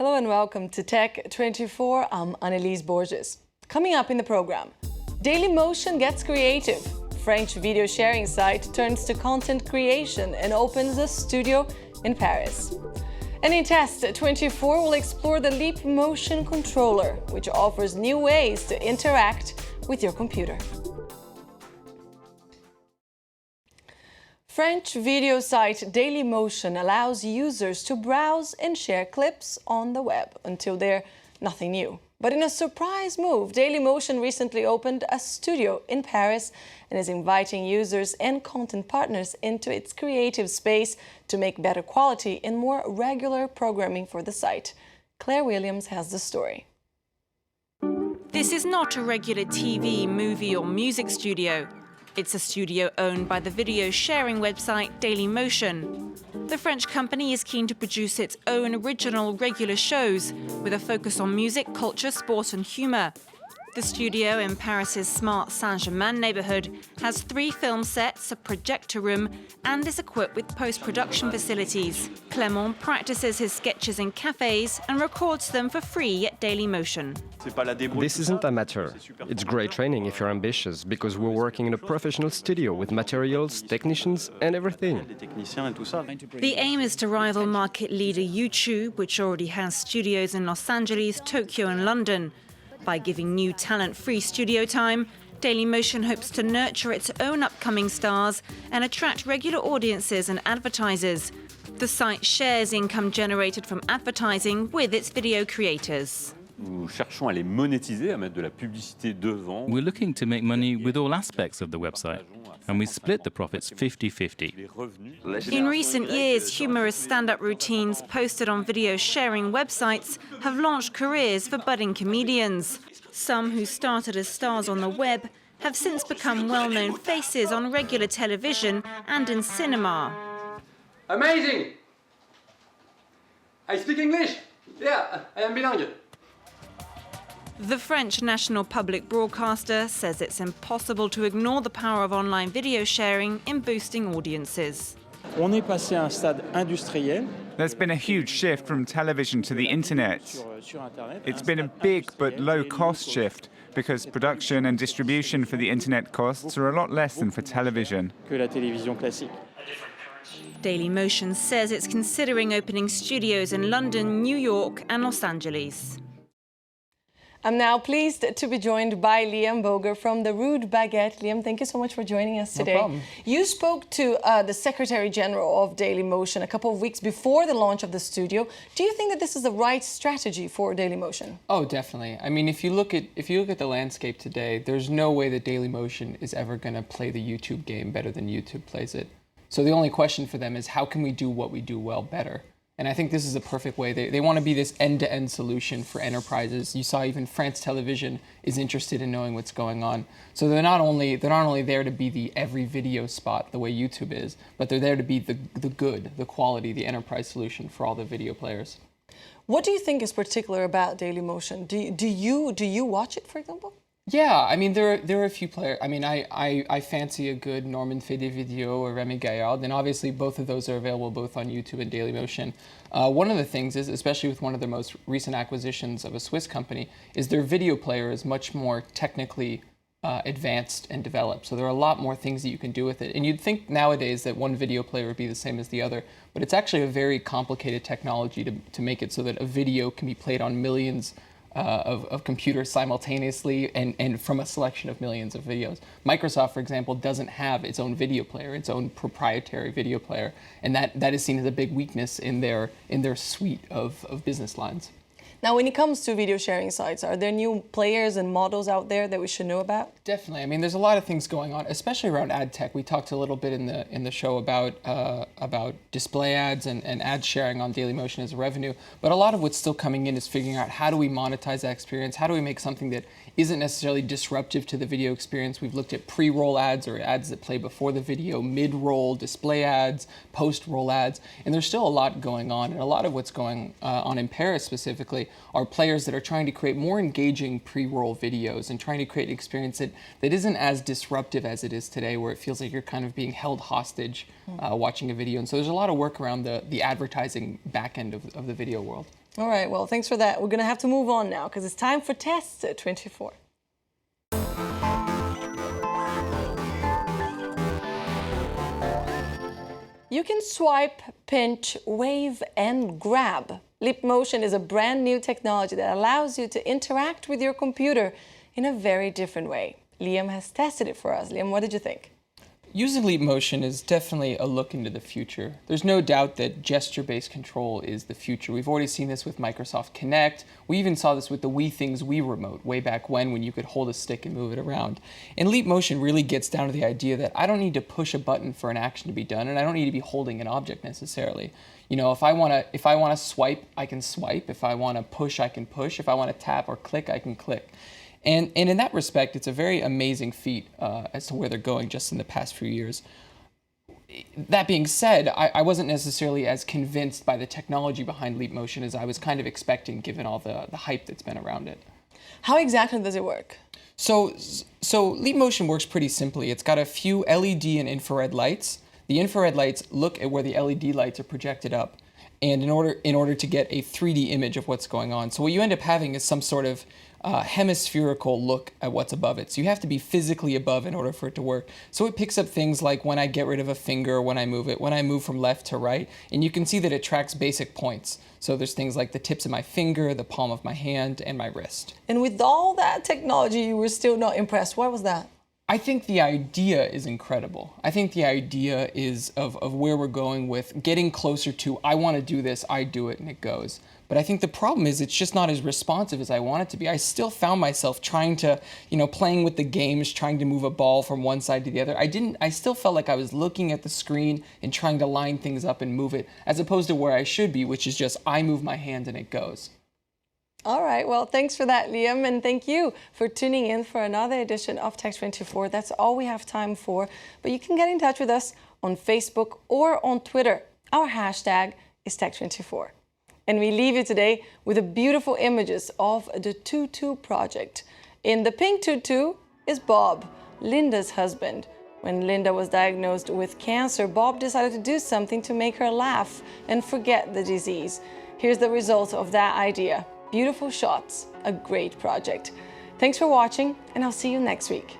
Hello and welcome to Tech 24. I'm Anelise Borges. Coming up in the program, Dailymotion gets creative. French video sharing site turns to content creation and opens a studio in Paris. And in Test 24, we'll explore the Leap Motion controller, which offers new ways to interact with your computer. French video site Dailymotion allows users to browse and share clips on the web. Until they're nothing new. But in a surprise move, Dailymotion recently opened a studio in Paris and is inviting users and content partners into its creative space to make better quality and more regular programming for the site. Claire Williams has the story. This is not a regular TV, movie or music studio. It's a studio owned by the video sharing website Dailymotion. The French company is keen to produce its own original regular shows with a focus on music, culture, sport and humour. The studio in Paris's smart Saint-Germain neighbourhood has 3 film sets, a projector room and is equipped with post-production facilities. Clément practices his sketches in cafes and records them for free at Dailymotion. This isn't amateur. It's great training if you're ambitious, because we're working in a professional studio with materials, technicians and everything. The aim is to rival market leader YouTube, which already has studios in Los Angeles, Tokyo and London. By giving new talent free studio time, Dailymotion hopes to nurture its own upcoming stars and attract regular audiences and advertisers. The site shares income generated from advertising with its video creators. We're looking to make money with all aspects of the website, and we split the profits 50-50. In recent years, humorous stand-up routines posted on video sharing websites have launched careers for budding comedians. Some who started as stars on the web have since become well-known faces on regular television and in cinema. Amazing! I speak English! Yeah, I am bilingual. The French national public broadcaster says it's impossible to ignore the power of online video sharing in boosting audiences. There's been a huge shift from television to the internet. It's been a big but low-cost shift because production and distribution for the internet costs are a lot less than for television. Dailymotion says it's considering opening studios in London, New York and Los Angeles. I'm now pleased to be joined by Liam Boger from the Rude Baguette. Liam, thank you so much for joining us today. No problem. You spoke to the Secretary General of Dailymotion a couple of weeks before the launch of the studio. Do you think that this is the right strategy for Dailymotion? Oh, definitely. I mean, if you look at the landscape today, there's no way that Dailymotion is ever going to play the YouTube game better than YouTube plays it. So the only question for them is, how can we do what we do well better? And I think this is a perfect way. They want to be this end-to-end solution for enterprises. You saw even France Television is interested in knowing what's going on. So they're not only there to be the every video spot the way YouTube is, but they're there to be the good, the quality, the enterprise solution for all the video players. What do you think is particular about Dailymotion? Do you watch it, for example? Yeah, I mean, there are a few players. I mean, I fancy a good Norman Fede Video or Remy Gaillard, and obviously both of those are available both on YouTube and Dailymotion. One of the things is, especially with one of their most recent acquisitions of a Swiss company, is their video player is much more technically advanced and developed. So there are a lot more things that you can do with it. And you'd think nowadays that one video player would be the same as the other, but it's actually a very complicated technology to make it so that a video can be played on millions of computers simultaneously and from a selection of millions of videos. Microsoft, for example, doesn't have its own video player, its own proprietary video player, and that is seen as a big weakness in their suite of business lines. Now, when it comes to video sharing sites, are there new players and models out there that we should know about? Definitely. I mean, there's a lot of things going on, especially around ad tech. We talked a little bit in the show about display ads and ad sharing on Dailymotion as a revenue. But a lot of what's still coming in is figuring out, how do we monetize that experience? How do we make something that isn't necessarily disruptive to the video experience? We've looked at pre-roll ads, or ads that play before the video, mid-roll display ads, post-roll ads, and there's still a lot going on. And a lot of what's going on in Paris specifically are players that are trying to create more engaging pre-roll videos and trying to create an experience that isn't as disruptive as it is today, where it feels like you're kind of being held hostage watching a video. And so there's a lot of work around the advertising back end of the video world. All right, well, thanks for that. We're going to have to move on now because it's time for Test 24. You can swipe, pinch, wave, and grab. Leapmotion is a brand new technology that allows you to interact with your computer in a very different way. Liam has tested it for us. Liam, what did you think? Using Leapmotion is definitely a look into the future. There's no doubt that gesture-based control is the future. We've already seen this with Microsoft Kinect. We even saw this with the WeThings Wii Remote way back when you could hold a stick and move it around. And Leapmotion really gets down to the idea that I don't need to push a button for an action to be done, and I don't need to be holding an object necessarily. You know, if I want to swipe, I can swipe. If I want to push, I can push. If I want to tap or click, I can click. And in that respect, it's a very amazing feat as to where they're going just in the past few years. That being said, I wasn't necessarily as convinced by the technology behind Leapmotion as I was kind of expecting, given all the hype that's been around it. How exactly does it work? So Leapmotion works pretty simply. It's got a few LED and infrared lights. The infrared lights look at where the LED lights are projected up, and in order to get a 3D image of what's going on. So what you end up having is some sort of hemispherical look at what's above it. So you have to be physically above in order for it to work. So it picks up things like when I get rid of a finger, when I move it, when I move from left to right, and you can see that it tracks basic points. So there's things like the tips of my finger, the palm of my hand, and my wrist. And with all that technology, you were still not impressed. Why was that? I think the idea is incredible. I think the idea is of where we're going with getting closer to, I want to do this, I do it, and it goes. But I think the problem is it's just not as responsive as I want it to be. I still found myself trying to, playing with the games, trying to move a ball from one side to the other. I still felt like I was looking at the screen and trying to line things up and move it, as opposed to where I should be, which is just I move my hand and it goes. All right, well, thanks for that, Liam, and thank you for tuning in for another edition of Tech 24. That's all we have time for, but you can get in touch with us on Facebook or on Twitter. Our hashtag is Tech 24. And we leave you today with the beautiful images of the Tutu project. In the pink tutu is Bob, Linda's husband. When Linda was diagnosed with cancer, Bob decided to do something to make her laugh and forget the disease. Here's the result of that idea. Beautiful shots, a great project. Thanks for watching, and I'll see you next week.